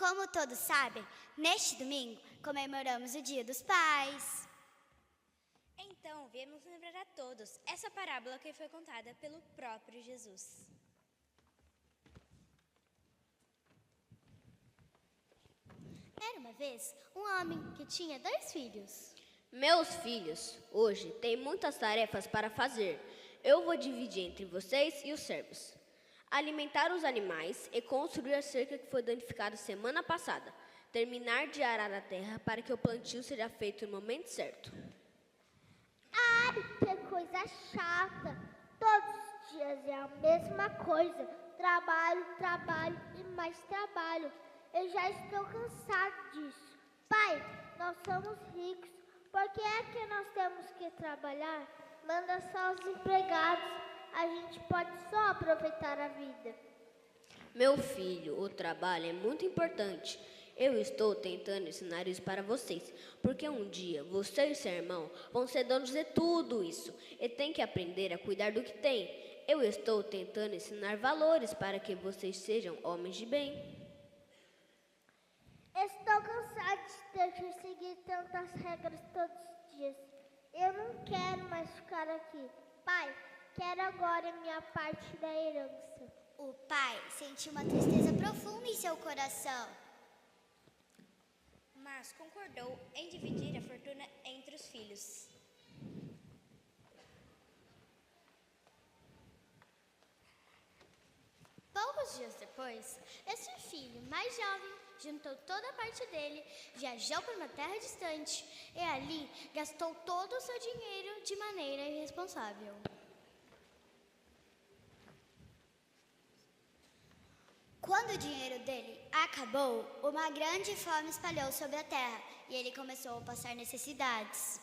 Como todos sabem, neste domingo comemoramos o Dia dos Pais. Então, viemos lembrar a todos essa parábola que foi contada pelo próprio Jesus. Era uma vez um homem que tinha 2 filhos. Meus filhos, hoje têm muitas tarefas para fazer. Eu vou dividir entre vocês e os servos. Alimentar os animais e construir a cerca que foi danificada semana passada. Terminar de arar a terra para que o plantio seja feito no momento certo. Ai, que coisa chata! Todos os dias é a mesma coisa. Trabalho, trabalho e mais trabalho. Eu já estou cansado disso. Pai, nós somos ricos. Por que é que nós temos que trabalhar? Manda só os empregados. A gente pode só aproveitar a vida. Meu filho, o trabalho é muito importante. Eu estou tentando ensinar isso para vocês, porque um dia você e seu irmão vão ser donos de tudo isso e tem que aprender a cuidar do que tem. Eu estou tentando ensinar valores para que vocês sejam homens de bem. Estou cansada de ter que seguir tantas regras todos os dias. Eu não quero mais ficar aqui. Pai, quero agora a minha parte da herança. O pai sentiu uma tristeza profunda em seu coração. Mas concordou em dividir a fortuna entre os filhos. Poucos dias depois, esse filho mais jovem juntou toda a parte dele, viajou para uma terra distante e ali gastou todo o seu dinheiro de maneira irresponsável. Quando o dinheiro dele acabou, uma grande fome espalhou sobre a terra e ele começou a passar necessidades.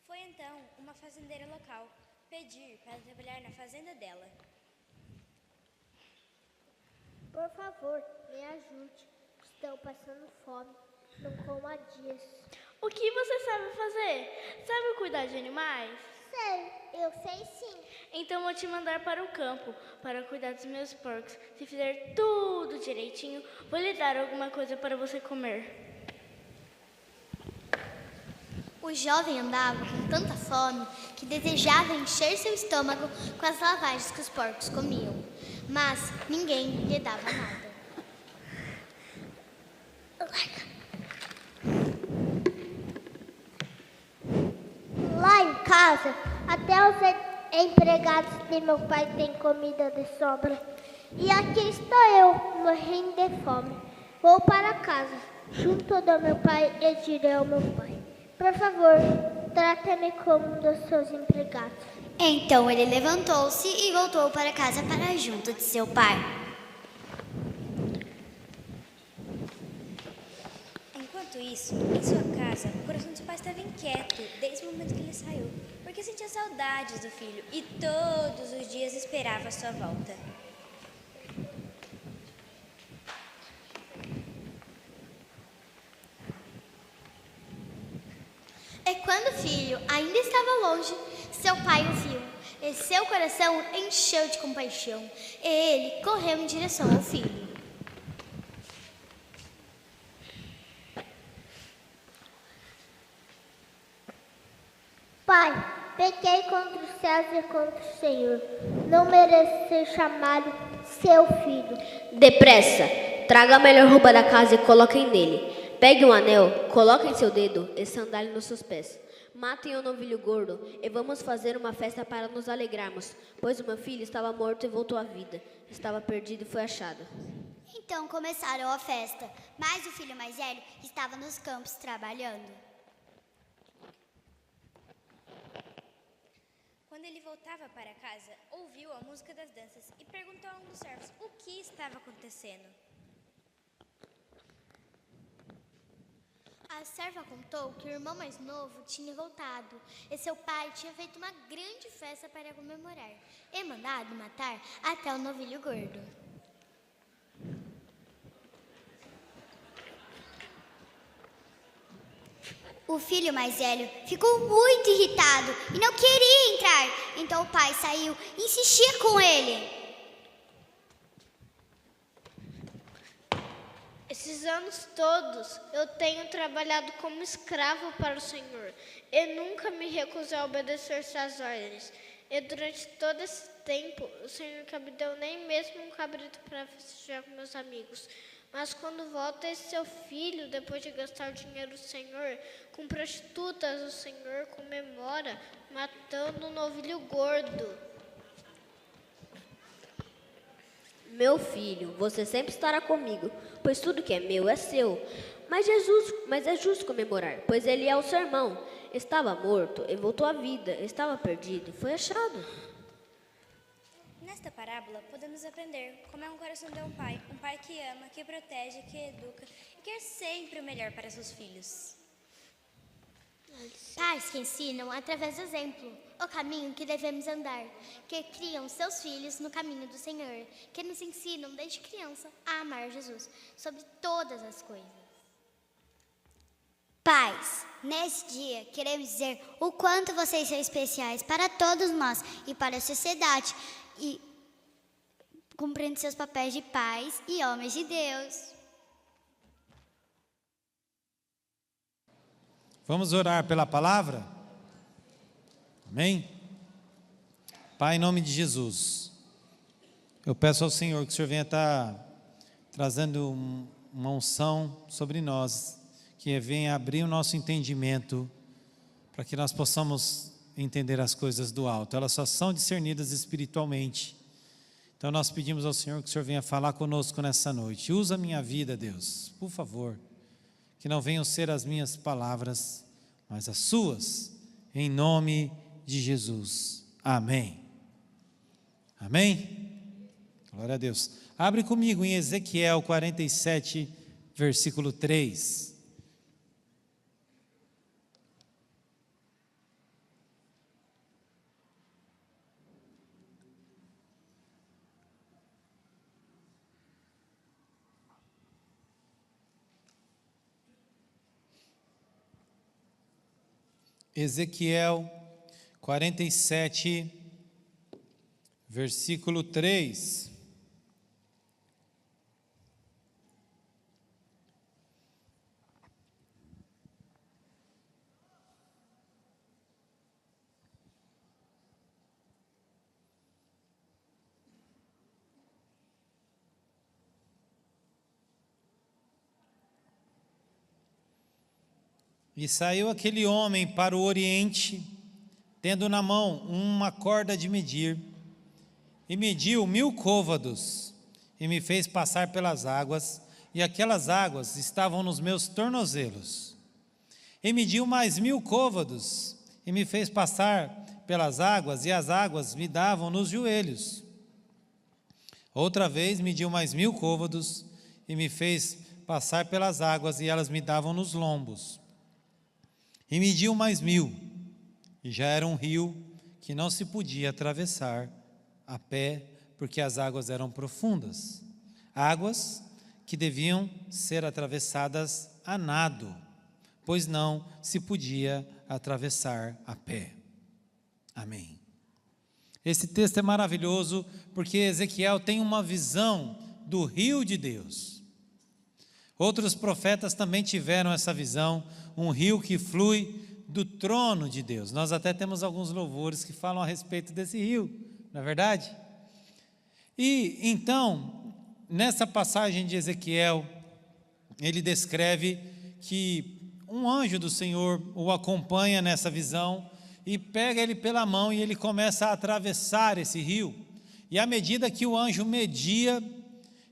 Foi então uma fazendeira local pedir para trabalhar na fazenda dela. Por favor, me ajude. Estou passando fome. Não como há dias. O que você sabe fazer? Sabe cuidar de animais? Sei, eu sei sim. Então vou te mandar para o campo para cuidar dos meus porcos. Se fizer tudo direitinho, vou lhe dar alguma coisa para você comer. O jovem andava com tanta fome que desejava encher seu estômago com as lavagens que os porcos comiam, mas ninguém lhe dava nada. Lá em casa, até os empregados de meu pai têm comida de sobra. E aqui estou eu, morrendo de fome. Vou para casa, junto do meu pai, e direi ao meu pai: por favor, trate-me como um dos seus empregados. Então ele levantou-se e voltou para casa para junto de seu pai. Enquanto isso, em sua casa, o coração dos pais estava inquieto desde o momento que ele saiu, porque sentia saudades do filho e todos os dias esperava a sua volta. E quando o filho ainda estava longe, seu pai o viu, e seu coração encheu de compaixão, e ele correu em direção ao filho. Pai, pequei contra os céus e contra o Senhor. Não mereço ser chamado seu filho. Depressa, traga a melhor roupa da casa e coloquem nele. Pegue um anel, coloque em seu dedo e sandália nos seus pés. Matem o novilho gordo e vamos fazer uma festa para nos alegrarmos, pois o meu filho estava morto e voltou à vida. Estava perdido e foi achado. Então começaram a festa, mas o filho mais velho estava nos campos trabalhando. Quando ele voltava para casa, ouviu a música das danças e perguntou a um dos servos o que estava acontecendo. A serva contou que o irmão mais novo tinha voltado e seu pai tinha feito uma grande festa para comemorar e mandado matar até o novilho gordo. O filho mais velho ficou muito irritado e não queria entrar, então o pai saiu e insistia com ele. Esses anos todos eu tenho trabalhado como escravo para o Senhor e nunca me recusei a obedecer suas ordens. E durante todo esse tempo, o Senhor nunca me deu nem mesmo um cabrito para festejar com meus amigos. Mas quando volta esse seu filho, depois de gastar o dinheiro do Senhor com prostitutas, o Senhor comemora matando um novilho gordo. Meu filho, você sempre estará comigo, pois tudo que é meu é seu. Mas é justo comemorar, pois ele é o seu irmão. Estava morto e voltou à vida, estava perdido e foi achado. Nesta parábola, podemos aprender como é um coração de um pai que ama, que protege, que educa e quer sempre o melhor para seus filhos. Pais que ensinam através do exemplo o caminho que devemos andar, que criam seus filhos no caminho do Senhor, que nos ensinam desde criança a amar Jesus sobre todas as coisas. Pais, nesse dia queremos dizer o quanto vocês são especiais para todos nós e para a sociedade, e cumprindo seus papéis de pais e homens de Deus. Vamos orar pela palavra? Amém? Pai, em nome de Jesus, eu peço ao Senhor que o Senhor venha estar trazendo uma unção sobre nós, que venha abrir o nosso entendimento, para que nós possamos entender as coisas do alto. Elas só são discernidas espiritualmente. Então nós pedimos ao Senhor que o Senhor venha falar conosco nessa noite. Usa a minha vida, Deus, por favor. Que não venham ser as minhas palavras, mas as suas, em nome de Jesus. Amém. Amém? Glória a Deus. Abre comigo em Ezequiel 47, versículo 3. Ezequiel 47, versículo 3. E saiu aquele homem para o oriente, tendo na mão uma corda de medir, e mediu 1000 côvados, e me fez passar pelas águas, e aquelas águas estavam nos meus tornozelos. E mediu mais 1000 côvados, e me fez passar pelas águas, e as águas me davam nos joelhos. Outra vez mediu mais 1000 côvados, e me fez passar pelas águas, e elas me davam nos lombos. E mediu mais 1000, e já era um rio que não se podia atravessar a pé, porque as águas eram profundas. Águas que deviam ser atravessadas a nado, pois não se podia atravessar a pé. Amém. Esse texto é maravilhoso, porque Ezequiel tem uma visão do rio de Deus. Outros profetas também tiveram essa visão, um rio que flui do trono de Deus. Nós até temos alguns louvores que falam a respeito desse rio, não é verdade? E então, nessa passagem de Ezequiel, ele descreve que um anjo do Senhor o acompanha nessa visão e pega ele pela mão e ele começa a atravessar esse rio. E à medida que o anjo media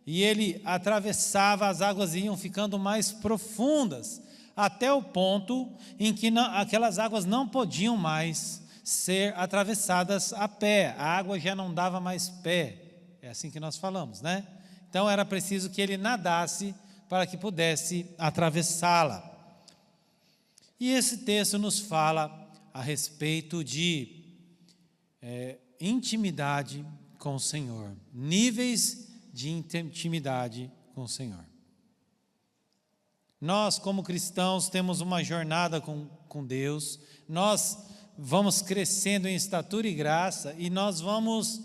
e ele atravessava, as águas iam ficando mais profundas, até o ponto em que aquelas águas não podiam mais ser atravessadas a pé, a água já não dava mais pé, é assim que nós falamos, né? Então era preciso que ele nadasse para que pudesse atravessá-la. E esse texto nos fala a respeito de intimidade com o Senhor, níveis de intimidade com o Senhor. Nós, como cristãos, temos uma jornada com Deus, nós vamos crescendo em estatura e graça, e nós vamos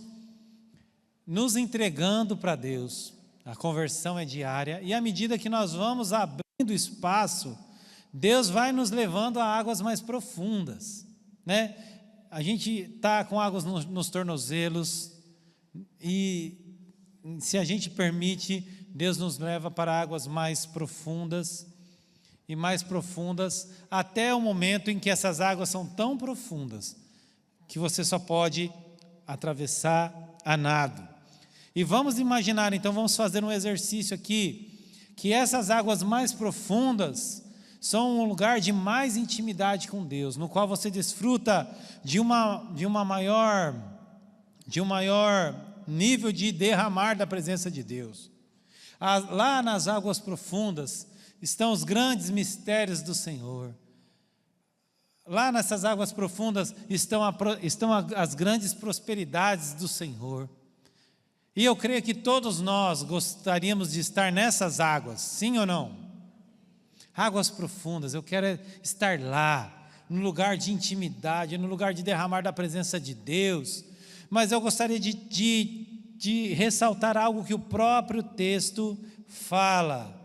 nos entregando para Deus, A conversão é diária. E à medida que nós vamos abrindo espaço, Deus vai nos levando a águas mais profundas, né? A gente está com águas nos tornozelos e, se a gente permite, Deus nos leva para águas mais profundas e mais profundas, até o momento em que essas águas são tão profundas que você só pode atravessar a nado. E vamos imaginar, então vamos fazer um exercício aqui, que essas águas mais profundas são um lugar de mais intimidade com Deus, no qual você desfruta de um maior nível de derramar da presença de Deus. Lá nas águas profundas estão os grandes mistérios do Senhor. Lá nessas águas profundas estão as grandes prosperidades do Senhor. E eu creio que todos nós gostaríamos de estar nessas águas, sim ou não? Águas profundas, eu quero estar lá, no lugar de intimidade, no lugar de derramar da presença de Deus. Mas eu gostaria de ressaltar algo que o próprio texto fala,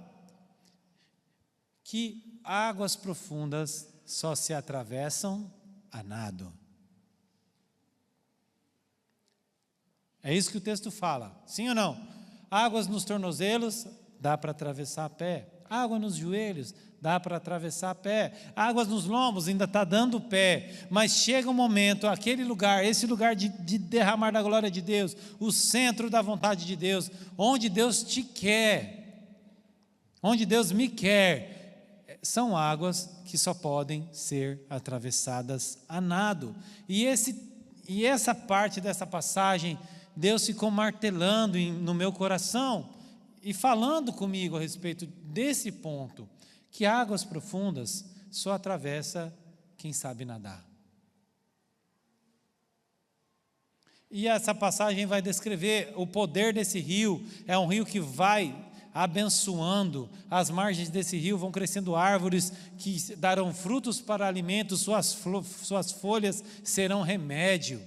que águas profundas só se atravessam a nado. É isso que o texto fala, sim ou não? Águas nos tornozelos, dá para atravessar a pé. Água nos joelhos, dá para atravessar a pé. Águas nos lombos, ainda está dando pé. Mas chega um momento, aquele lugar, esse lugar de derramar da glória de Deus, o centro da vontade de Deus, onde Deus te quer, onde Deus me quer, são águas que só podem ser atravessadas a nado. E essa parte dessa passagem, Deus ficou martelando no meu coração e falando comigo a respeito desse ponto, que águas profundas só atravessa quem sabe nadar. E essa passagem vai descrever o poder desse rio. É um rio que vai abençoando, as margens desse rio vão crescendo árvores que darão frutos para alimento, suas folhas serão remédio.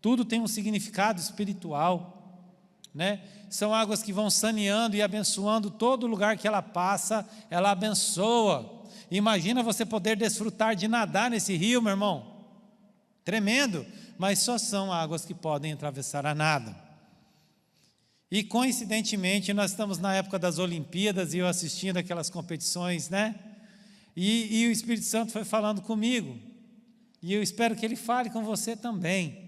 Tudo tem um significado espiritual, né? São águas que vão saneando e abençoando todo lugar que ela passa, ela abençoa. Imagina você poder desfrutar de nadar nesse rio, meu irmão. Tremendo, mas só são águas que podem atravessar a nado. E coincidentemente nós estamos na época das Olimpíadas e eu assistindo aquelas competições, né? E o Espírito Santo foi falando comigo. E eu espero que Ele fale com você também,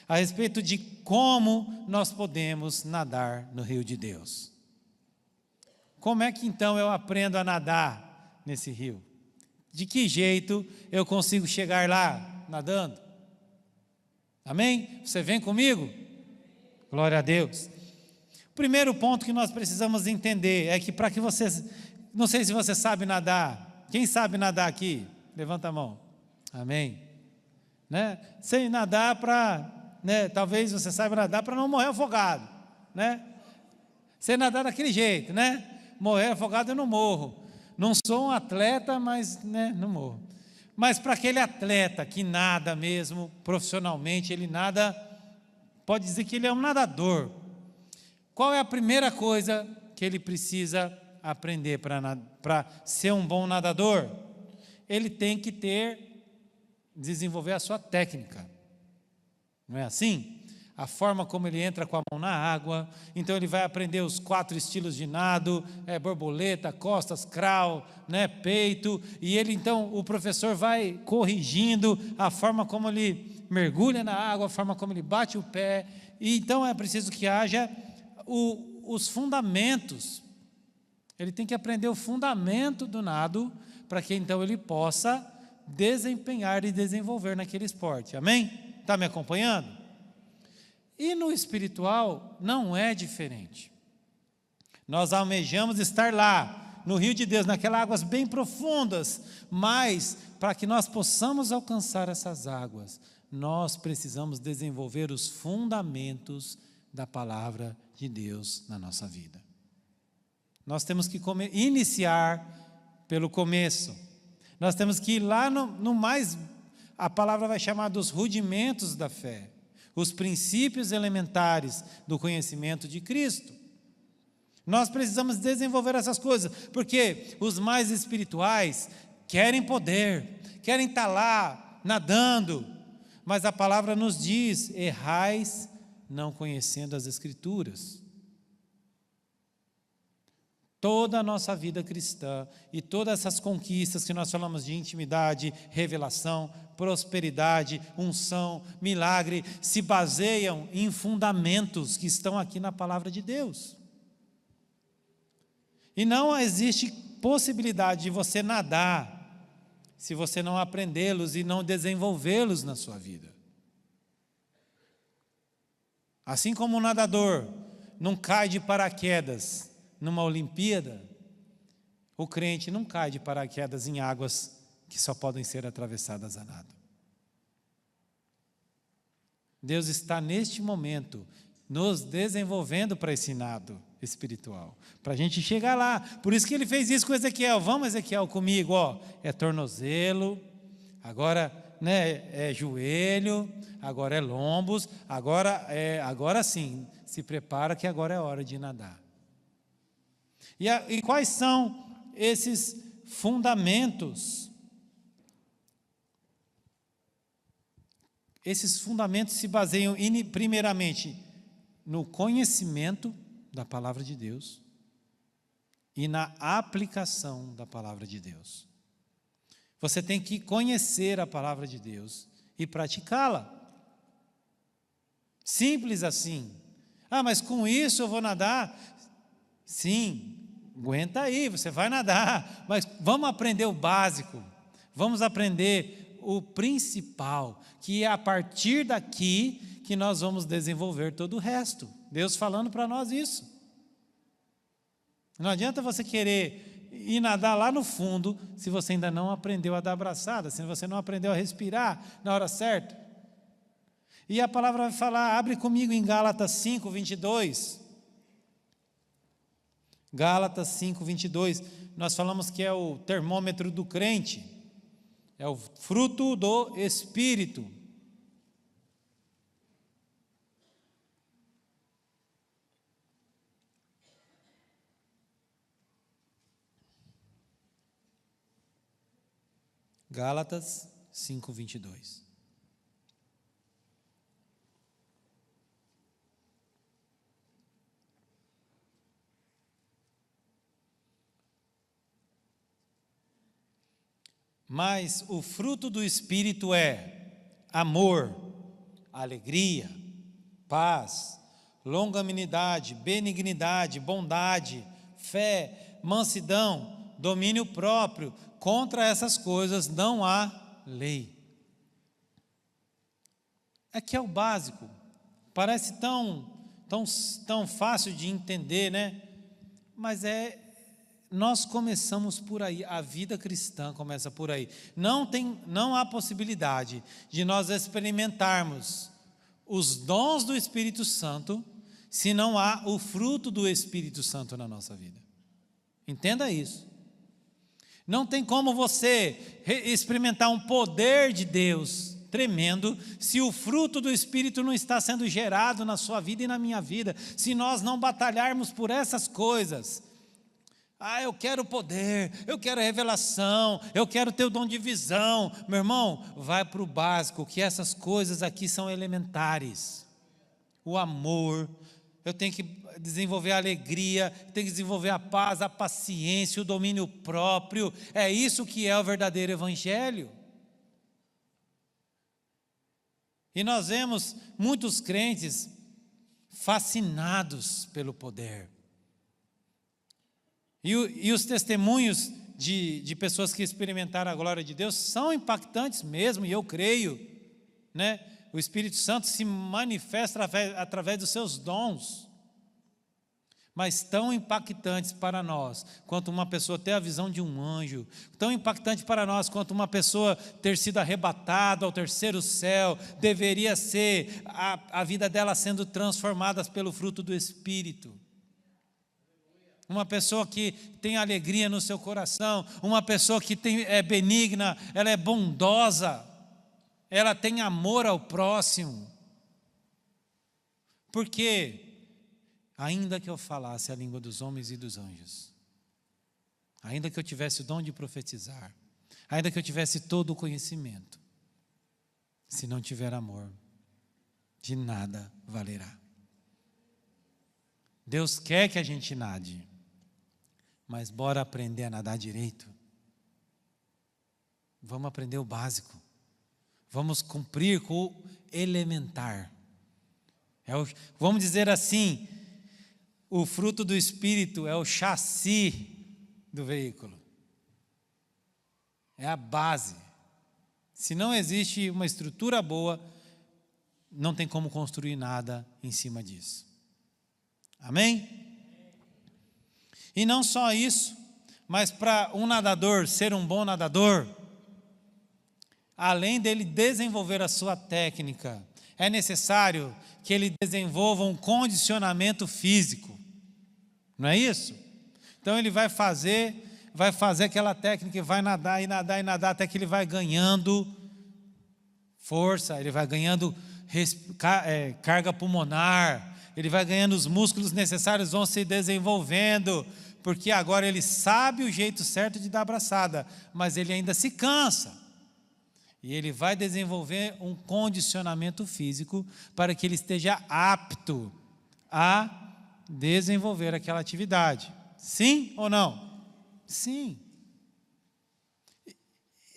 a respeito de como nós podemos nadar no rio de Deus. Como é que então eu aprendo a nadar nesse rio? De que jeito eu consigo chegar lá nadando? Amém? Você vem comigo? Glória a Deus. O primeiro ponto que nós precisamos entender é que para que você, não sei se você sabe nadar, quem sabe nadar aqui? Levanta a mão. Amém? Né? Sem nadar para... Né? Talvez você saiba nadar para não morrer afogado, né? Sem nadar daquele jeito, né? Morrer afogado eu não morro. Não sou um atleta, mas né, não morro. Mas para aquele atleta que nada mesmo, profissionalmente, ele nada, pode dizer que ele é um nadador. Qual é a primeira coisa que ele precisa aprender para ser um bom nadador? Ele tem que desenvolver a sua técnica. Não é assim? A forma como ele entra com a mão na água. Então ele vai aprender os 4 estilos de nado, borboleta, costas, crawl, né, peito. E ele então, o professor vai corrigindo a forma como ele mergulha na água, a forma como ele bate o pé. E então é preciso que haja os fundamentos. Ele tem que aprender o fundamento do nado para que então ele possa desempenhar e desenvolver naquele esporte. Amém? Está me acompanhando? E no espiritual não é diferente. Nós almejamos estar lá, no rio de Deus, naquelas águas bem profundas, mas para que nós possamos alcançar essas águas, nós precisamos desenvolver os fundamentos da palavra de Deus na nossa vida. Nós temos que iniciar pelo começo. Nós temos que ir lá no mais... A palavra vai chamar dos rudimentos da fé, os princípios elementares do conhecimento de Cristo. Nós precisamos desenvolver essas coisas, porque os mais espirituais querem poder, querem estar lá nadando, mas a palavra nos diz: errais não conhecendo as Escrituras. Toda a nossa vida cristã e todas essas conquistas que nós falamos de intimidade, revelação, prosperidade, unção, milagre, se baseiam em fundamentos que estão aqui na palavra de Deus. E não existe possibilidade de você nadar se você não aprendê-los e não desenvolvê-los na sua vida. Assim como um nadador não cai de paraquedas numa Olimpíada, o crente não cai de paraquedas em águas que só podem ser atravessadas a nado. Deus está neste momento nos desenvolvendo para esse nado espiritual, para a gente chegar lá. Por isso que ele fez isso com Ezequiel. Vamos, Ezequiel, comigo, ó. É tornozelo, agora, né, é joelho, agora é lombos, agora sim, se prepara que agora é hora de nadar. E quais são esses fundamentos? Esses fundamentos se baseiam primeiramente no conhecimento da palavra de Deus e na aplicação da palavra de Deus. Você tem que conhecer a palavra de Deus e praticá-la. Simples assim. Ah, mas com isso eu vou nadar? Sim, aguenta aí, você vai nadar, mas vamos aprender o básico, vamos aprender o principal, que é a partir daqui que nós vamos desenvolver todo o resto. Deus falando para nós isso. Não adianta você querer ir nadar lá no fundo se você ainda não aprendeu a dar abraçada, se você não aprendeu a respirar na hora certa. E a palavra vai falar, abre comigo em Gálatas 5, 22. Gálatas 5, 22, nós falamos que é o termômetro do crente, é o fruto do Espírito. Gálatas 5, 22. Mas o fruto do Espírito é amor, alegria, paz, longanimidade, benignidade, bondade, fé, mansidão, domínio próprio. Contra essas coisas não há lei. Aqui é o básico. Parece tão fácil de entender, né? Mas nós começamos por aí, a vida cristã começa por aí. Não há possibilidade de nós experimentarmos os dons do Espírito Santo se não há o fruto do Espírito Santo na nossa vida. Entenda isso. Não tem como você experimentar um poder de Deus tremendo se o fruto do Espírito não está sendo gerado na sua vida e na minha vida, se nós não batalharmos por essas coisas. Ah, eu quero poder, eu quero revelação, eu quero ter o dom de visão. Meu irmão, vai para o básico, que essas coisas aqui são elementares. O amor, eu tenho que desenvolver a alegria, tenho que desenvolver a paz, a paciência, o domínio próprio. É isso que é o verdadeiro evangelho. E nós vemos muitos crentes fascinados pelo poder. E os testemunhos de pessoas que experimentaram a glória de Deus são impactantes mesmo, e eu creio, né? O Espírito Santo se manifesta através dos seus dons, mas tão impactantes para nós, quanto uma pessoa ter a visão de um anjo, tão impactante para nós, quanto uma pessoa ter sido arrebatada ao terceiro céu, deveria ser a vida dela sendo transformada pelo fruto do Espírito. Uma pessoa que tem alegria no seu coração, uma pessoa que é benigna, ela é bondosa, ela tem amor ao próximo. Porque Ainda que eu falasse a língua dos homens e dos anjos, ainda que eu tivesse o dom de profetizar, ainda que eu tivesse todo o conhecimento, se não tiver amor, de nada valerá. Deus quer que a gente nade, mas bora aprender a nadar direito. Vamos aprender o básico. Vamos cumprir com o elementar. Vamos dizer assim, o fruto do Espírito é o chassi do veículo. É a base. Se não existe uma estrutura boa, não tem como construir nada em cima disso. Amém? E não só isso, mas para um nadador ser um bom nadador, além dele desenvolver a sua técnica, é necessário que ele desenvolva um condicionamento físico. Não é isso? Então ele vai fazer aquela técnica e vai nadar e nadar e nadar até que ele vai ganhando força, ele vai ganhando carga pulmonar, ele vai ganhando os músculos necessários, vão se desenvolvendo, porque agora ele sabe o jeito certo de dar abraçada, mas ele ainda se cansa. E ele vai desenvolver um condicionamento físico para que ele esteja apto a desenvolver aquela atividade. Sim ou não? Sim.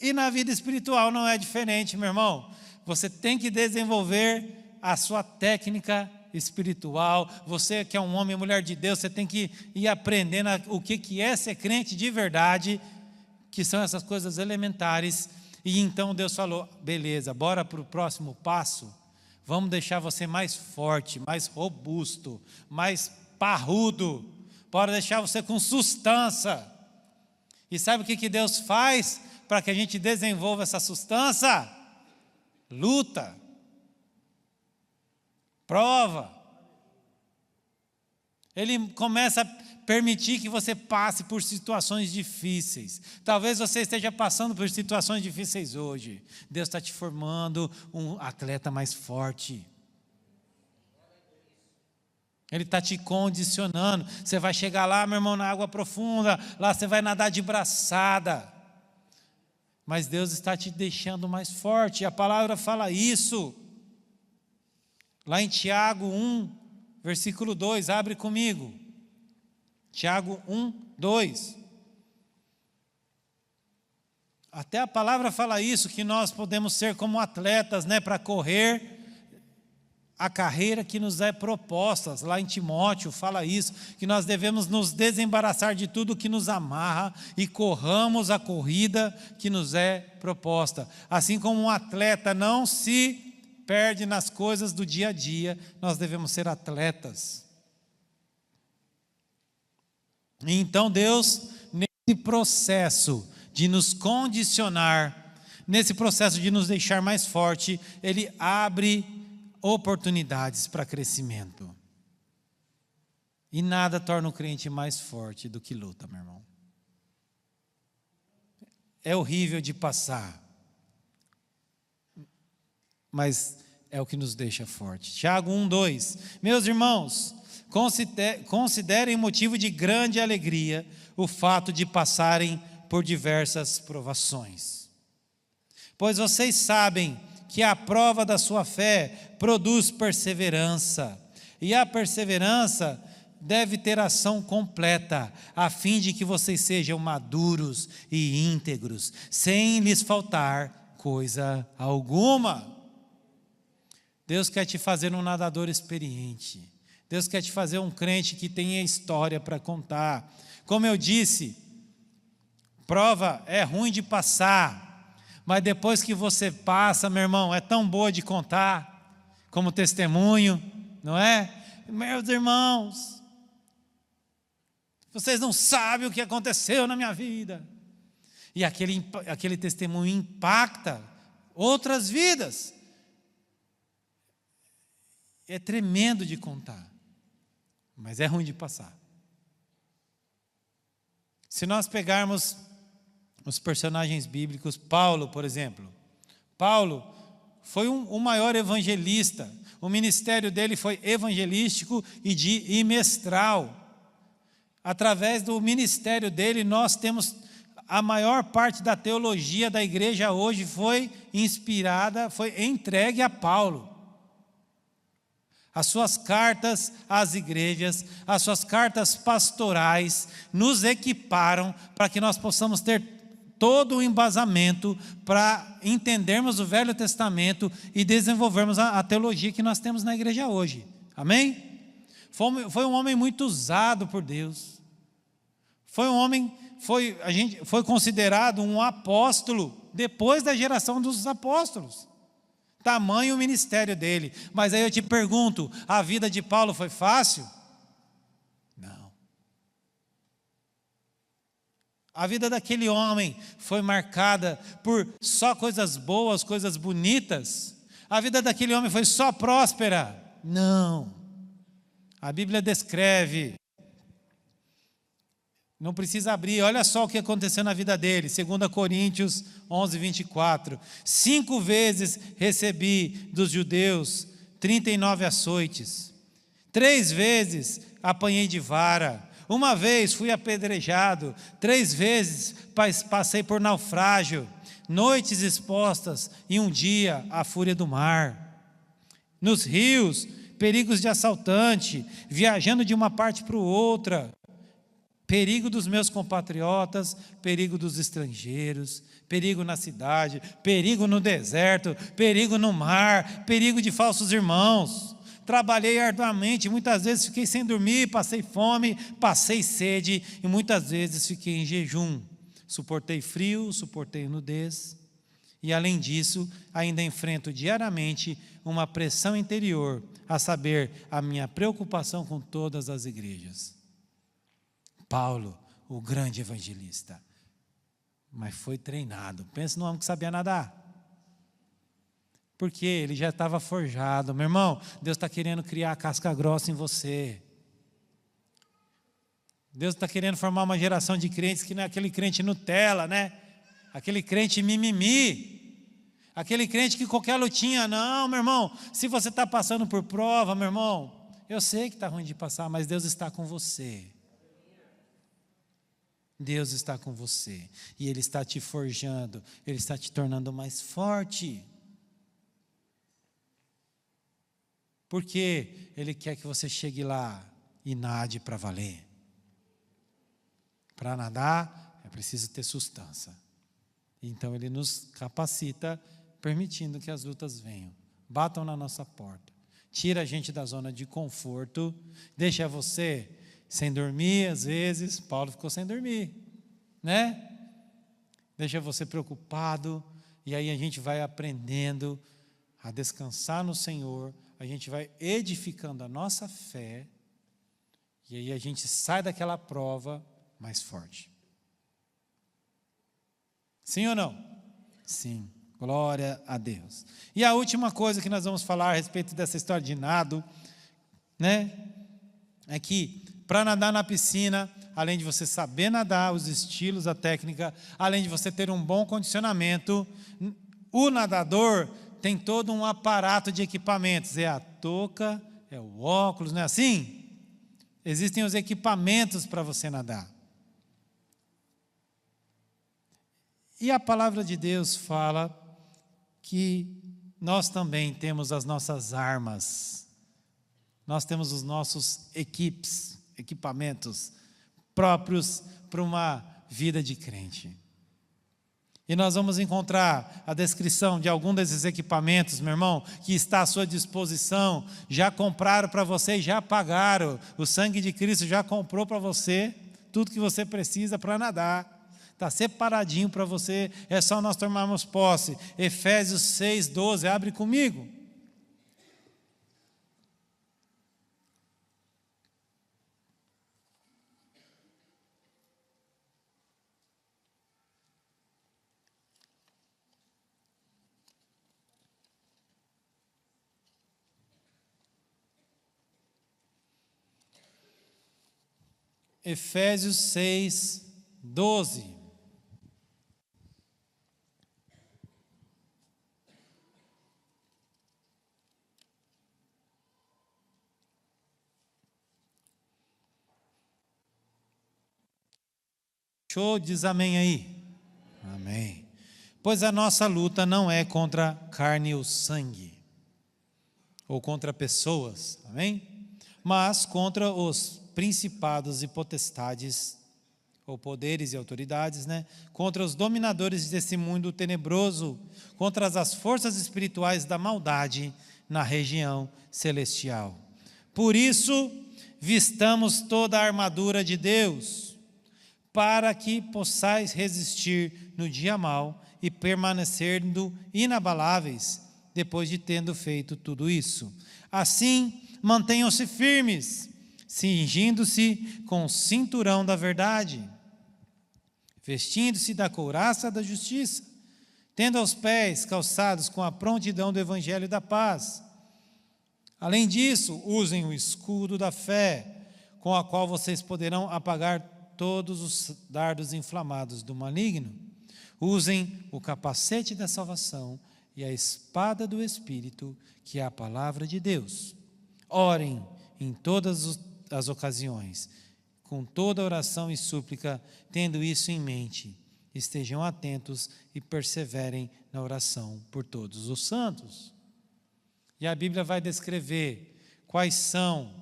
E na vida espiritual não é diferente, meu irmão. Você tem que desenvolver a sua técnica espiritual. Você que é um homem e mulher de Deus, você tem que ir aprendendo o que é ser crente de verdade, que são essas coisas elementares. E então Deus falou, beleza, bora para o próximo passo. Vamos deixar você mais forte, mais robusto, mais parrudo. Bora deixar você com sustância. E sabe o que Deus faz para que a gente desenvolva essa sustância? Luta. Prova. Ele começa a permitir que você passe por situações difíceis. Talvez você esteja passando por situações difíceis hoje. Deus está te formando um atleta mais forte. Ele está te condicionando. Você vai chegar lá, meu irmão, na água profunda. Lá você vai nadar de braçada. Mas Deus está te deixando mais forte. E a palavra fala isso. Lá em Tiago 1, versículo 2. Abre comigo. Tiago 1, 2. Até a palavra fala isso, que nós podemos ser como atletas, né, para correr a carreira que nos é proposta. Lá em Timóteo fala isso, que nós devemos nos desembaraçar de tudo que nos amarra e corramos a corrida que nos é proposta. Assim como um atleta não se perde nas coisas do dia a dia, nós devemos ser atletas. Então Deus, nesse processo de nos condicionar, nesse processo de nos deixar mais forte, Ele abre oportunidades para crescimento. E nada torna o crente mais forte do que luta, meu irmão. É horrível de passar, mas é o que nos deixa forte. Tiago 1, 2. Meus irmãos, considerem motivo de grande alegria o fato de passarem por diversas provações. Pois vocês sabem que a prova da sua fé produz perseverança, e a perseverança deve ter ação completa, a fim de que vocês sejam maduros e íntegros, sem lhes faltar coisa alguma. Deus quer te fazer um nadador experiente. Deus quer te fazer um crente que tenha história para contar. Como eu disse, prova é ruim de passar, mas depois que você passa, meu irmão, é tão boa de contar, como testemunho, não é? Meus irmãos, vocês não sabem o que aconteceu na minha vida. E aquele testemunho impacta outras vidas. É tremendo de contar, mas é ruim de passar. Se nós pegarmos os personagens bíblicos, Paulo, por exemplo. Paulo foi o maior evangelista, O ministério dele foi evangelístico e mestral. Através do ministério dele, nós temos a maior parte da teologia da igreja hoje foi inspirada, foi entregue a Paulo. As suas cartas às igrejas, as suas cartas pastorais nos equiparam para que nós possamos ter todo o embasamento para entendermos o Velho Testamento e desenvolvermos a teologia que nós temos na igreja hoje. Amém? Foi um homem muito usado por Deus. Foi considerado um apóstolo depois da geração dos apóstolos. Tamanho o ministério dele. Mas aí eu te pergunto, a vida de Paulo foi fácil? Não. A vida daquele homem foi marcada por só coisas boas, coisas bonitas? A vida daquele homem foi só próspera? Não. A Bíblia descreve. Não precisa abrir, olha só o que aconteceu na vida dele, 2 Coríntios 11, 24. 5 vezes recebi dos judeus 39 açoites. 3 vezes apanhei de vara. 1 vez fui apedrejado. 3 vezes passei por naufrágio. Noites expostas e um dia à fúria do mar. Nos rios, perigos de assaltante, viajando de uma parte para outra. Perigo dos meus compatriotas, perigo dos estrangeiros, perigo na cidade, perigo no deserto, perigo no mar, perigo de falsos irmãos. Trabalhei arduamente, muitas vezes fiquei sem dormir, passei fome, passei sede e muitas vezes fiquei em jejum. Suportei frio, suportei nudez e, além disso, ainda enfrento diariamente uma pressão interior, a saber, a minha preocupação com todas as igrejas. Paulo, o grande evangelista, mas foi treinado. Pensa no homem que sabia nadar. Porque ele já estava forjado. Meu irmão, Deus está querendo criar a casca grossa em você. Deus está querendo formar uma geração de crentes que não é aquele crente Nutella, né? Aquele crente mimimi. Aquele crente que qualquer lutinha, não, meu irmão. Se você está passando por prova, meu irmão, eu sei que está ruim de passar, mas Deus está com você. Deus está com você e Ele está te forjando, Ele está te tornando mais forte. Porque Ele quer que você chegue lá e nade para valer. Para nadar é preciso ter sustância. Então Ele nos capacita, permitindo que as lutas venham, batam na nossa porta, tira a gente da zona de conforto, deixa você sem dormir, às vezes. Paulo ficou sem dormir, né? Deixa você preocupado, e aí a gente vai aprendendo a descansar no Senhor, a gente vai edificando a nossa fé, e aí a gente sai daquela prova mais forte. Sim ou não? Sim, glória a Deus. E a última coisa que nós vamos falar a respeito dessa história de nado, né? É que para nadar na piscina, além de você saber nadar, os estilos, a técnica, além de você ter um bom condicionamento, o nadador tem todo um aparato de equipamentos. É a touca, é o óculos, não é assim? Existem os equipamentos para você nadar. E a palavra de Deus fala que nós também temos as nossas armas. Nós temos os nossos equipamentos próprios para uma vida de crente. E nós vamos encontrar a descrição de algum desses equipamentos, meu irmão, que está à sua disposição. Já compraram para você e já pagaram. O sangue de Cristo já comprou para você tudo que você precisa para nadar. Está separadinho para você, é só nós tomarmos posse. Efésios 6, 12, abre comigo. Efésios 6, 12. Achou? Diz amém aí. Amém. Pois a nossa luta não é contra carne ou sangue, ou contra pessoas, amém? Mas contra os principados e potestades, ou poderes e autoridades, né? Contra os dominadores desse mundo tenebroso, contra as forças espirituais da maldade na região celestial. Por isso, vistamos toda a armadura de Deus, para que possais resistir no dia mau e permanecendo inabaláveis, depois de tendo feito tudo isso. Assim, mantenham-se firmes, cingindo-se com o cinturão da verdade, vestindo-se da couraça da justiça, tendo aos pés calçados com a prontidão do evangelho da paz. Além disso, usem o escudo da fé, com a qual vocês poderão apagar todos os dardos inflamados do maligno. Usem o capacete da salvação e a espada do Espírito, que é a palavra de Deus. Orem em todas as ocasiões, com toda oração e súplica, tendo isso em mente. Estejam atentos e perseverem na oração por todos os santos. E a Bíblia vai descrever quais são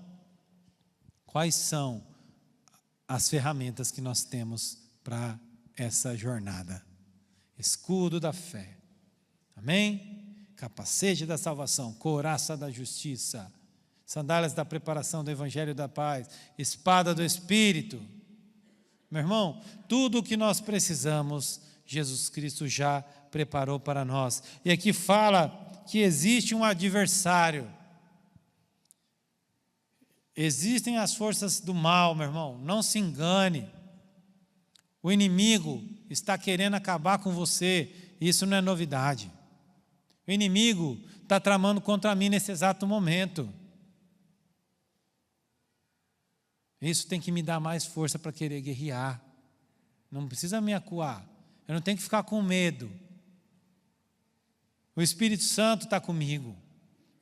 as ferramentas que nós temos para essa jornada. Escudo da fé, amém? Capacete da salvação, couraça da justiça, sandálias da preparação do evangelho da paz, espada do Espírito. Meu irmão, tudo o que nós precisamos, Jesus Cristo já preparou para nós. E aqui fala que existe um adversário. Existem as forças do mal, meu irmão, não se engane. O inimigo está querendo acabar com você, isso não é novidade. O inimigo está tramando contra mim nesse exato momento. Isso tem que me dar mais força para querer guerrear. Não precisa me acuar, eu não tenho que ficar com medo. O Espírito Santo está comigo,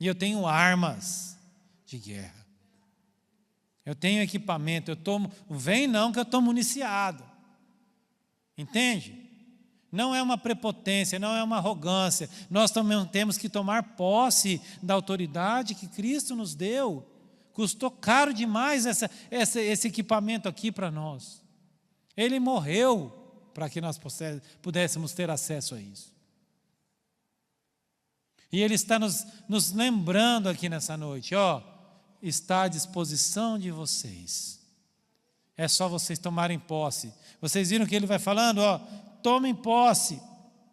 e eu tenho armas de guerra. Eu tenho equipamento, vem não que eu estou municiado. Entende? Não é uma prepotência, não é uma arrogância. Nós também temos que tomar posse da autoridade que Cristo nos deu. Custou caro demais esse equipamento aqui para nós. Ele morreu para que nós pudéssemos ter acesso a isso. E Ele está nos lembrando aqui nessa noite, está à disposição de vocês. É só vocês tomarem posse. Vocês viram que Ele vai falando, tomem posse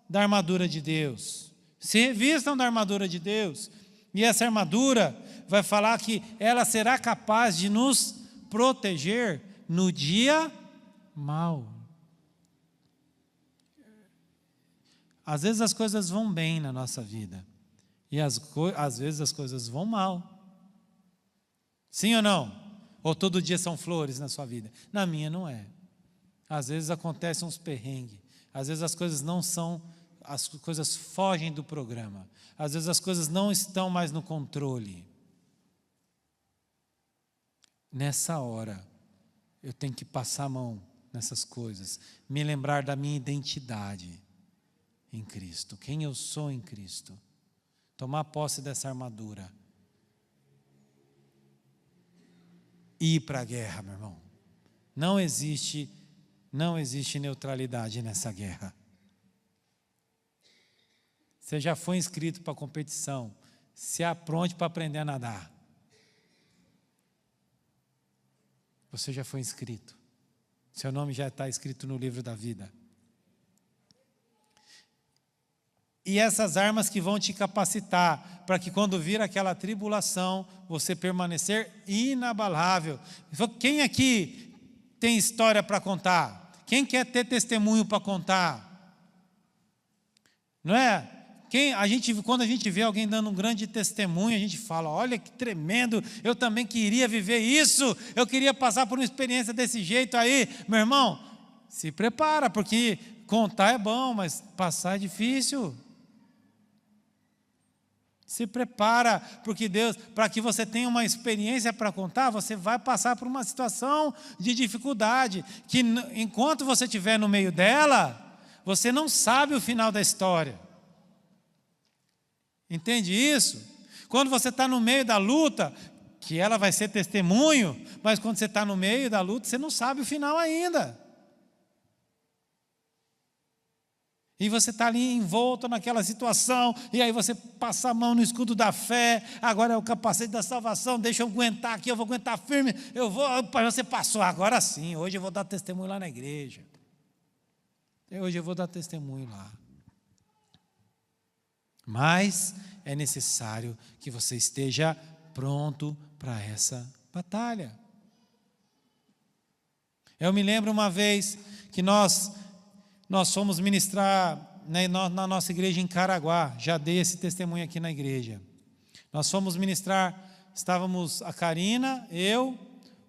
da armadura de Deus. Se vistam da armadura de Deus. E essa armadura vai falar que ela será capaz de nos proteger no dia mau. Às vezes as coisas vão bem na nossa vida. E às vezes as coisas vão mal. Sim ou não? Ou todo dia são flores na sua vida? Na minha não é. Às vezes acontecem uns perrengues. Às vezes as coisas não são, as coisas fogem do programa. Às vezes as coisas não estão mais no controle. Nessa hora, eu tenho que passar a mão nessas coisas. Me lembrar da minha identidade em Cristo. Quem eu sou em Cristo. Tomar posse dessa armadura. E ir para a guerra, meu irmão. Não existe neutralidade nessa guerra. Você já foi inscrito para a competição. Se apronte para aprender a nadar. Você já foi inscrito. Seu nome já está escrito no livro da vida. E essas armas que vão te capacitar para que quando vir aquela tribulação, você permanecer inabalável. Quem aqui tem história para contar? Quem quer ter testemunho para contar? Não é? Quando a gente vê alguém dando um grande testemunho, a gente fala, olha que tremendo, eu também queria viver isso, eu queria passar por uma experiência desse jeito aí. Meu irmão, se prepara, porque contar é bom, mas passar é difícil. Se prepara, porque Deus, para que você tenha uma experiência para contar, você vai passar por uma situação de dificuldade, que enquanto você estiver no meio dela, você não sabe o final da história. Entende isso? Quando você está no meio da luta, que ela vai ser testemunho, mas quando você está no meio da luta, você não sabe o final ainda. E você está ali envolto naquela situação, e aí você passa a mão no escudo da fé, agora é o capacete da salvação, deixa eu aguentar aqui, eu vou aguentar firme, você passou, agora sim, hoje eu vou dar testemunho lá na igreja. Hoje eu vou dar testemunho lá. Mas é necessário que você esteja pronto para essa batalha. Eu me lembro uma vez que nós fomos ministrar, né, na nossa igreja em Caraguá. Já dei esse testemunho aqui na igreja. Nós fomos ministrar, estávamos a Karina, eu,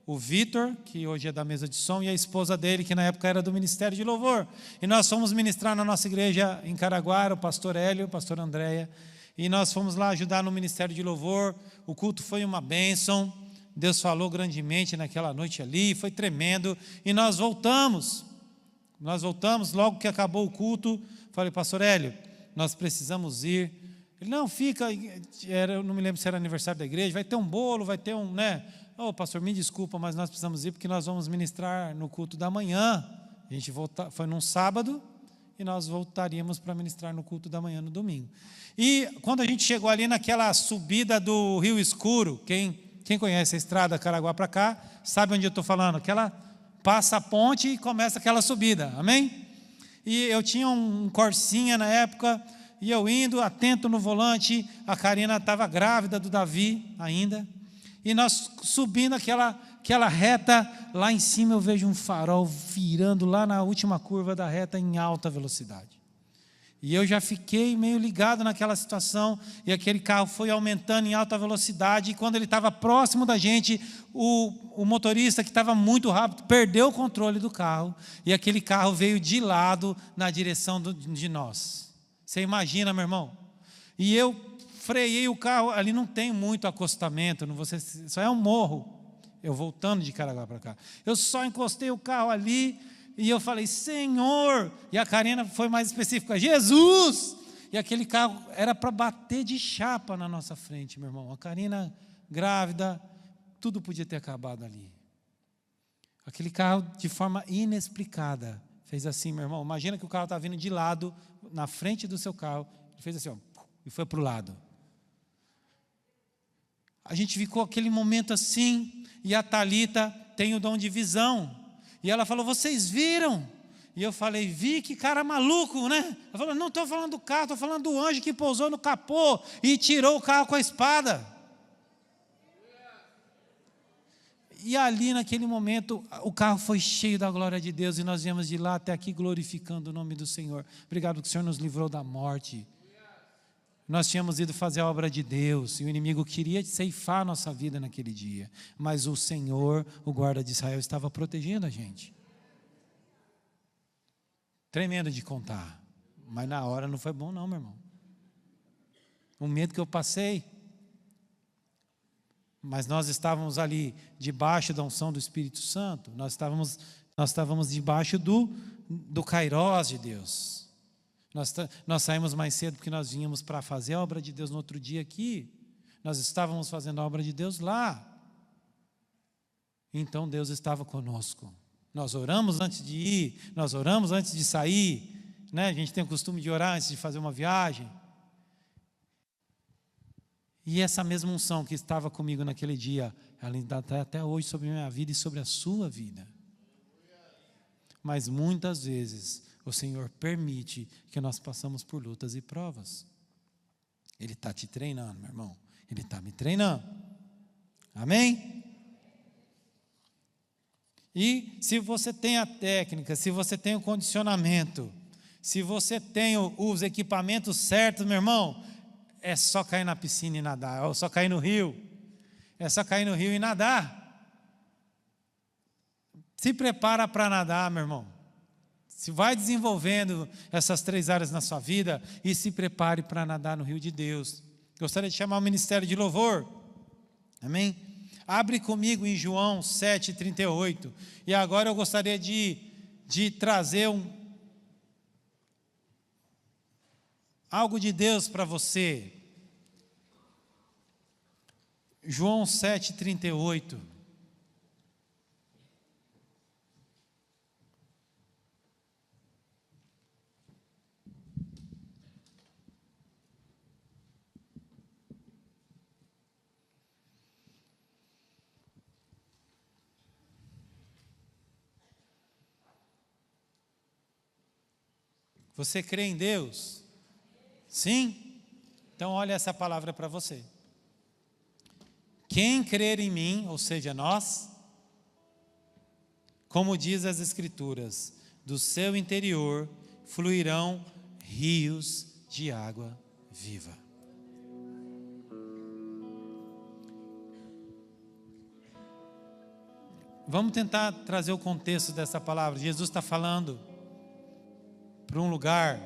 o Vitor, que hoje é da mesa de som, e a esposa dele, que na época era do Ministério de Louvor. E nós fomos ministrar na nossa igreja em Caraguá, o pastor Hélio, o pastor Andréia, e nós fomos lá ajudar no Ministério de Louvor. O culto foi uma bênção, Deus falou grandemente naquela noite ali, foi tremendo, e nós voltamos, logo que acabou o culto, falei, pastor Hélio, nós precisamos ir. Ele, não, fica, eu não me lembro se era aniversário da igreja, vai ter um bolo, vai ter um, né? Pastor, me desculpa, mas nós precisamos ir, porque nós vamos ministrar no culto da manhã. A gente foi num sábado, e nós voltaríamos para ministrar no culto da manhã no domingo. E quando a gente chegou ali naquela subida do Rio Escuro, quem conhece a estrada Caraguá para cá, sabe onde eu estou falando, aquela passa a ponte e começa aquela subida, amém? E eu tinha um Corsinha na época, e eu indo, atento no volante, a Karina estava grávida do Davi ainda, e nós subindo aquela reta, lá em cima eu vejo um farol virando lá na última curva da reta em alta velocidade. E eu já fiquei meio ligado naquela situação, e aquele carro foi aumentando em alta velocidade, e quando ele estava próximo da gente, o motorista, que estava muito rápido, perdeu o controle do carro, e aquele carro veio de lado na direção de nós. Você imagina, meu irmão? E eu freiei o carro, ali não tem muito acostamento, só é um morro, eu voltando de Caraguá para cá. Eu só encostei o carro ali, e eu falei, Senhor, e a Karina foi mais específica, Jesus! E aquele carro era para bater de chapa na nossa frente, meu irmão. A Karina grávida, tudo podia ter acabado ali. Aquele carro, de forma inexplicada, fez assim, meu irmão. Imagina que o carro está vindo de lado, na frente do seu carro, ele fez assim, ó, e foi para o lado. A gente ficou aquele momento assim, e a Thalita tem o dom de visão. E ela falou, vocês viram? E eu falei, vi, que cara maluco, né? Ela falou, não estou falando do carro, estou falando do anjo que pousou no capô e tirou o carro com a espada. E ali naquele momento, o carro foi cheio da glória de Deus, e nós viemos de lá até aqui glorificando o nome do Senhor. Obrigado que o Senhor nos livrou da morte. Nós tínhamos ido fazer a obra de Deus, e o inimigo queria ceifar a nossa vida naquele dia. Mas o Senhor, o guarda de Israel, estava protegendo a gente. Tremendo de contar. Mas na hora não foi bom não, meu irmão. O medo que eu passei. Mas nós estávamos ali debaixo da unção do Espírito Santo. Nós estávamos debaixo do Kairós de Deus. Nós saímos mais cedo porque nós vínhamos para fazer a obra de Deus no outro dia aqui. Nós estávamos fazendo a obra de Deus lá. Então Deus estava conosco. Nós oramos antes de ir, nós oramos antes de sair, né? A gente tem o costume de orar antes de fazer uma viagem. E essa mesma unção que estava comigo naquele dia, ela ainda está até hoje sobre a minha vida e sobre a sua vida. Mas muitas vezes o Senhor permite que nós passamos por lutas e provas. Ele está te treinando, meu irmão. Ele está me treinando. Amém? E se você tem a técnica, se você tem o condicionamento, se você tem os equipamentos certos, meu irmão, é só cair na piscina e nadar, é só cair no rio. É só cair no rio e nadar. Se prepara para nadar, meu irmão. Se vai desenvolvendo essas 3 áreas na sua vida e se prepare para nadar no rio de Deus. Gostaria de chamar o ministério de louvor. Amém? Abre comigo em João 7,38. E agora eu gostaria de trazer algo de Deus para você. João 7,38. Você crê em Deus? Sim? Então olha essa palavra para você. Quem crer em mim, ou seja, nós, como diz as Escrituras, do seu interior fluirão rios de água viva. Vamos tentar trazer o contexto dessa palavra. Jesus está falando para um lugar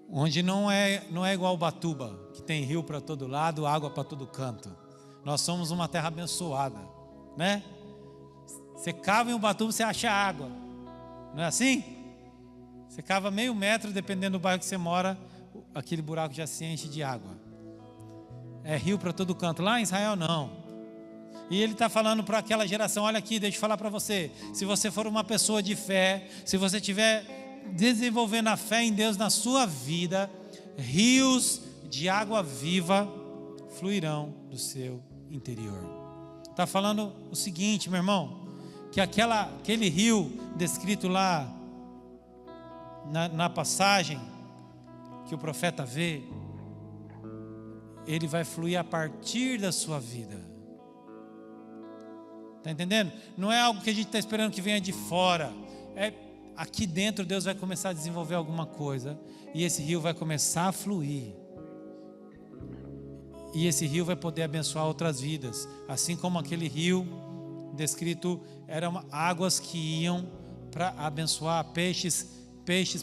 onde não é igual Ubatuba, que tem rio para todo lado, água para todo canto. Nós somos uma terra abençoada, né? Você cava em Ubatuba, você acha água, não é assim? Você cava meio metro, dependendo do bairro que você mora, aquele buraco já se enche de água. É rio para todo canto. Lá em Israel não. E ele está falando para aquela geração: olha aqui, deixa eu falar para você, se você for uma pessoa de fé, se você estiver desenvolvendo a fé em Deus na sua vida, rios de água viva fluirão do seu interior. Está falando o seguinte, meu irmão, que aquele rio descrito lá na passagem que o profeta vê, ele vai fluir a partir da sua vida. Está entendendo? Não é algo que a gente está esperando que venha de fora. Aqui dentro Deus vai começar a desenvolver alguma coisa. E esse rio vai começar a fluir. E esse rio vai poder abençoar outras vidas. Assim como aquele rio descrito, eram águas que iam para abençoar peixes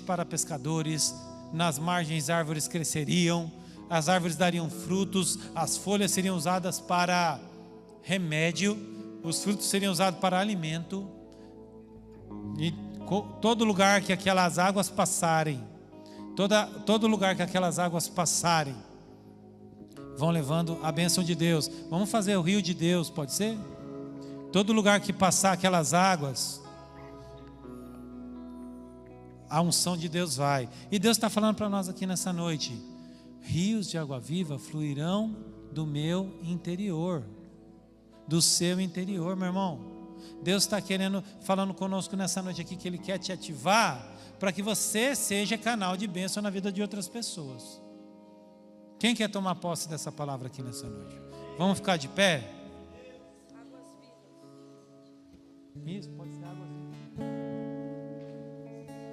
para pescadores. Nas margens árvores cresceriam. As árvores dariam frutos. As folhas seriam usadas para remédio. Os frutos seriam usados para alimento. E todo lugar que aquelas águas passarem, todo lugar que aquelas águas passarem, vão levando a bênção de Deus. Vamos fazer o rio de Deus, pode ser? Todo lugar que passar aquelas águas, a unção de Deus vai. E Deus está falando para nós aqui nessa noite: rios de água viva fluirão do meu interior. Do seu interior, meu irmão. Deus está falando conosco nessa noite aqui, que Ele quer te ativar para que você seja canal de bênção na vida de outras pessoas. Quem quer tomar posse dessa palavra aqui nessa noite? Vamos ficar de pé? Isso, pode ser águas vivas.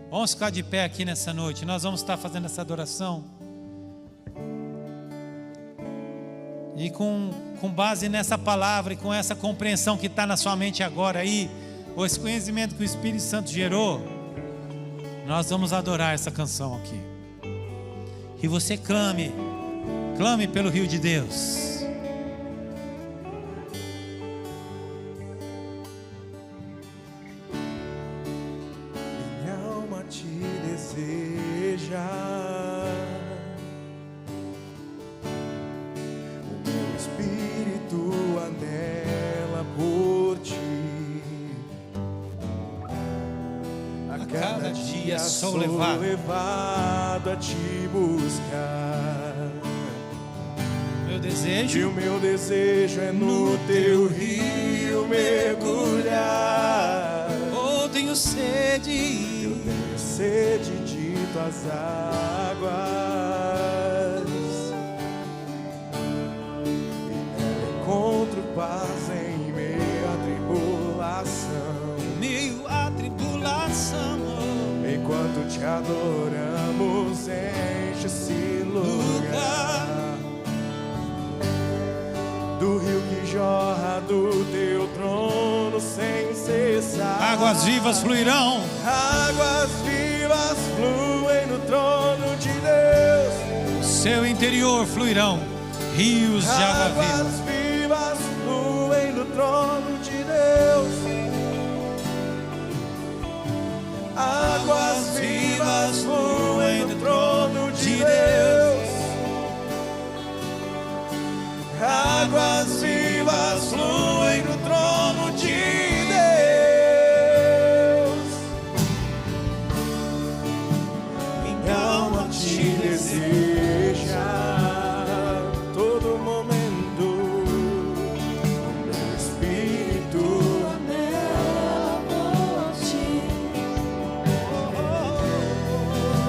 Vamos ficar de pé aqui nessa noite. Nós vamos estar fazendo essa adoração. E com base nessa palavra e com essa compreensão que está na sua mente agora aí, ou esse conhecimento que o Espírito Santo gerou, nós vamos adorar essa canção aqui. E você clame pelo rio de Deus. Minha alma te deseja. Anela por ti. A cada dia sou levado a te buscar. Meu desejo, e o meu desejo é no teu rio mergulhar. Oh, tenho sede. Eu tenho sede de tuas águas. Encontro paz em meio à tribulação. Meio à tribulação. Enquanto te adoramos, enche esse lugar. Do rio que jorra do teu trono sem cessar. Águas vivas fluirão. Águas vivas fluem no trono de Deus. seu interior fluirão rios de água viva. Águas vivas fluem do trono de Deus. Águas vivas fluem do trono de Deus. Águas vivas fluem do trono de Deus. Minha alma te deseja todo momento. Meu espírito anela por ti.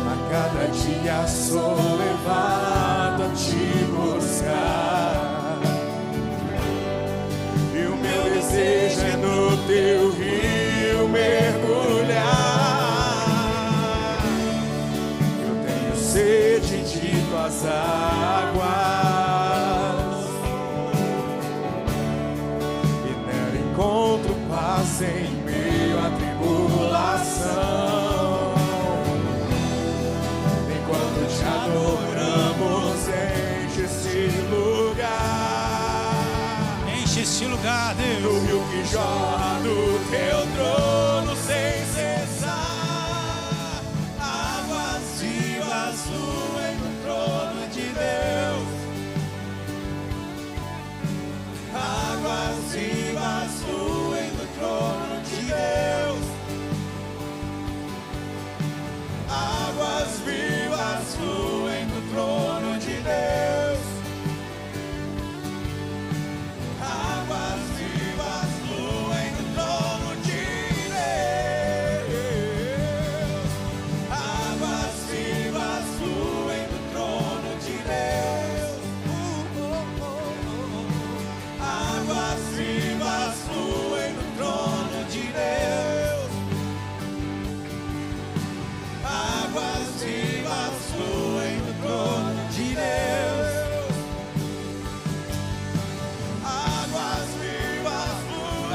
A cada dia sou levado a te buscar. Desejo é no teu rio mergulhar. Eu tenho sede de tuas águas e nela encontro paz em meio à tribulação. Enquanto te adoramos, enche esse lugar. Este lugar, Deus, do rio que jorra do teu trono sem cessar. Águas vivas fluem no trono de Deus. Águas vivas fluem no trono de Deus. Águas vivas fluem no trono de Deus.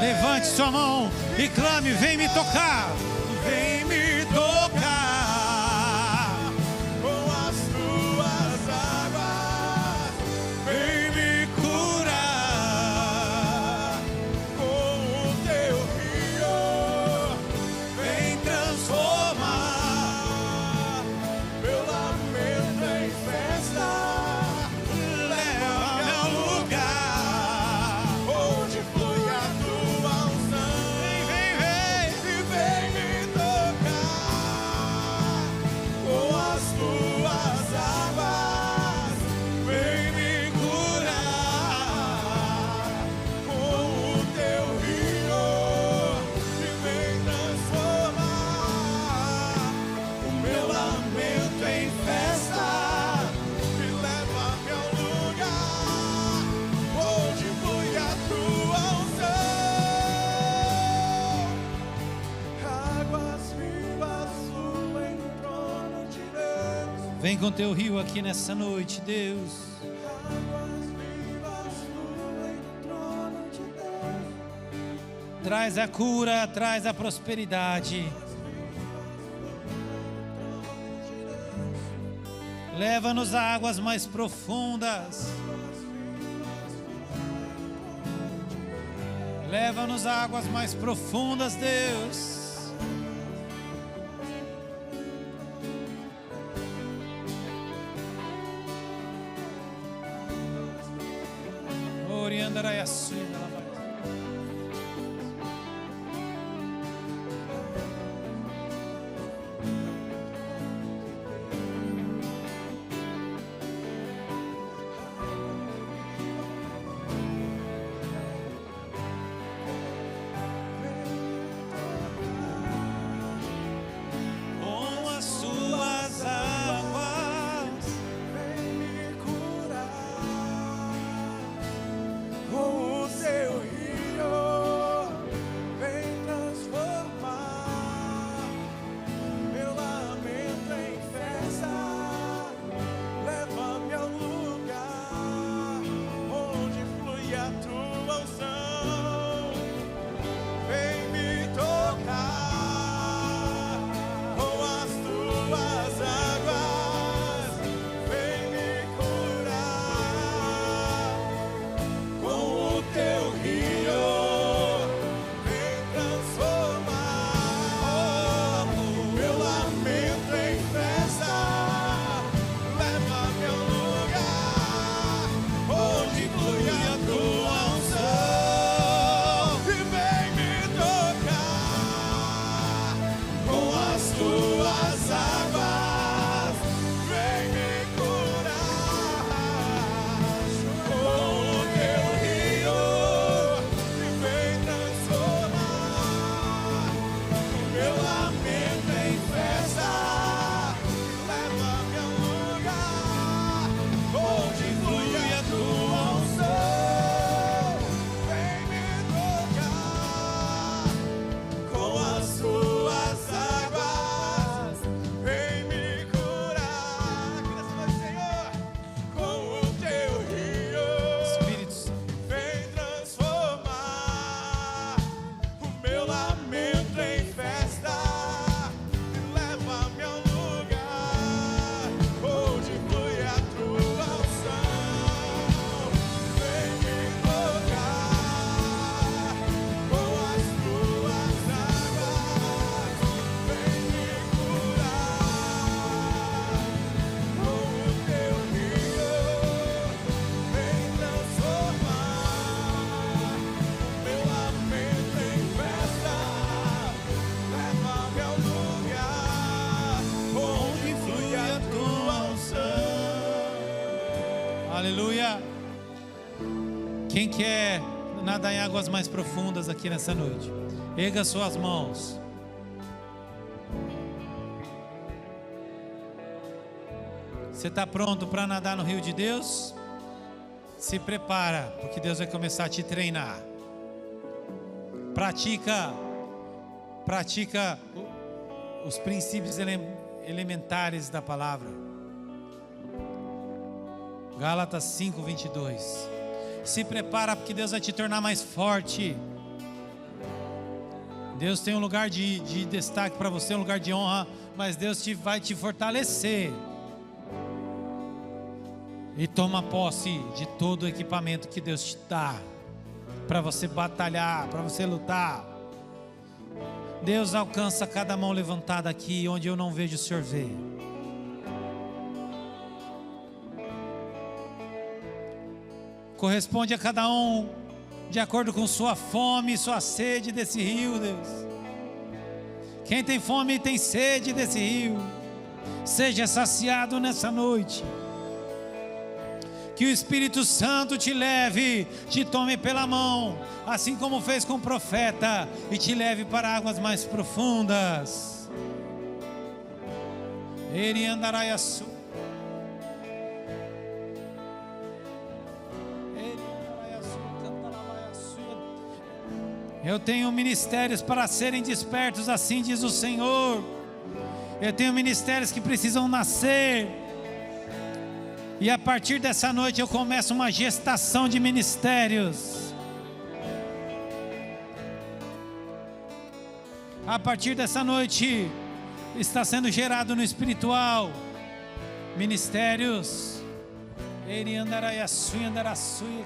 levante sua mão e clame: vem me tocar, vem me tocar com as tuas águas, vem me curar com o teu rio, vem transformar meu lamento em festa, leva-me ao lugar onde flui a tua unção. Vem me tocar com as tuas águas, vem me curar com o teu rio e vem transformar o meu lamento em festa e leva-me ao lugar onde flui a tua unção. Águas vivas fluem no trono de Deus. Vem com teu rio aqui nessa noite, Deus. Águas vivas fluem no trono de Deus. Traz a cura, traz a prosperidade. Leva-nos a águas mais profundas. Leva-nos a águas mais profundas, Deus. Com as suas águas, Vem me curar com o teu Aleluia. Quem quer nadar em águas mais profundas aqui nessa noite? Erga suas mãos. Você está pronto para nadar no rio de Deus? Se prepara, porque Deus vai começar a te treinar. Pratica os princípios elementares da palavra. Gálatas 5:22. Se prepara, porque Deus vai te tornar mais forte. Deus tem um lugar de destaque para você, um lugar de honra, mas Deus vai te fortalecer. E toma posse de todo o equipamento que Deus te dá para você batalhar, para você lutar. Deus alcança cada mão levantada aqui onde eu não vejo o Senhor ver. Corresponde a cada um de acordo com sua fome e sua sede desse rio, Deus. Quem tem fome e tem sede desse rio, seja saciado nessa noite. Que o Espírito Santo te leve, te tome pela mão, assim como fez com o profeta, e te leve para águas mais profundas. Ele andará e açu. Eu tenho ministérios para serem despertos, assim diz o Senhor. Eu tenho ministérios que precisam nascer. E a partir dessa noite eu começo uma gestação de ministérios. A partir dessa noite está sendo gerado no espiritual ministérios. Ele andará e açui, andará açui.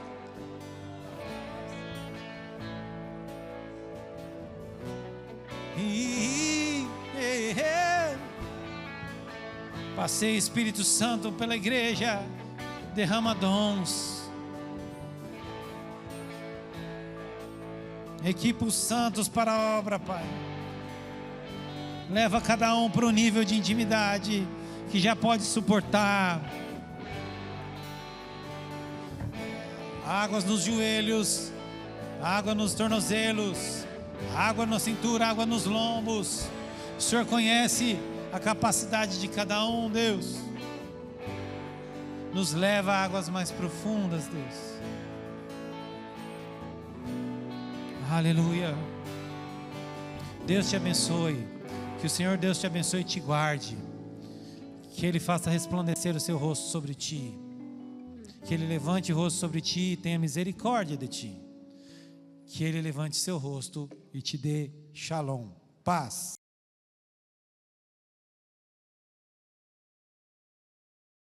Passei Espírito Santo pela igreja, derrama dons, equipa os santos para a obra, Pai. Leva cada um para o nível de intimidade que já pode suportar. Águas nos joelhos, água nos tornozelos, água na cintura, água nos lombos. O Senhor conhece a capacidade de cada um, Deus. Nos leva a águas mais profundas, Deus. Aleluia. Deus te abençoe. Que o Senhor Deus te abençoe e te guarde. Que Ele faça resplandecer o seu rosto sobre ti. Que Ele levante o rosto sobre ti e tenha misericórdia de ti. Que Ele levante seu rosto e te dê shalom, paz.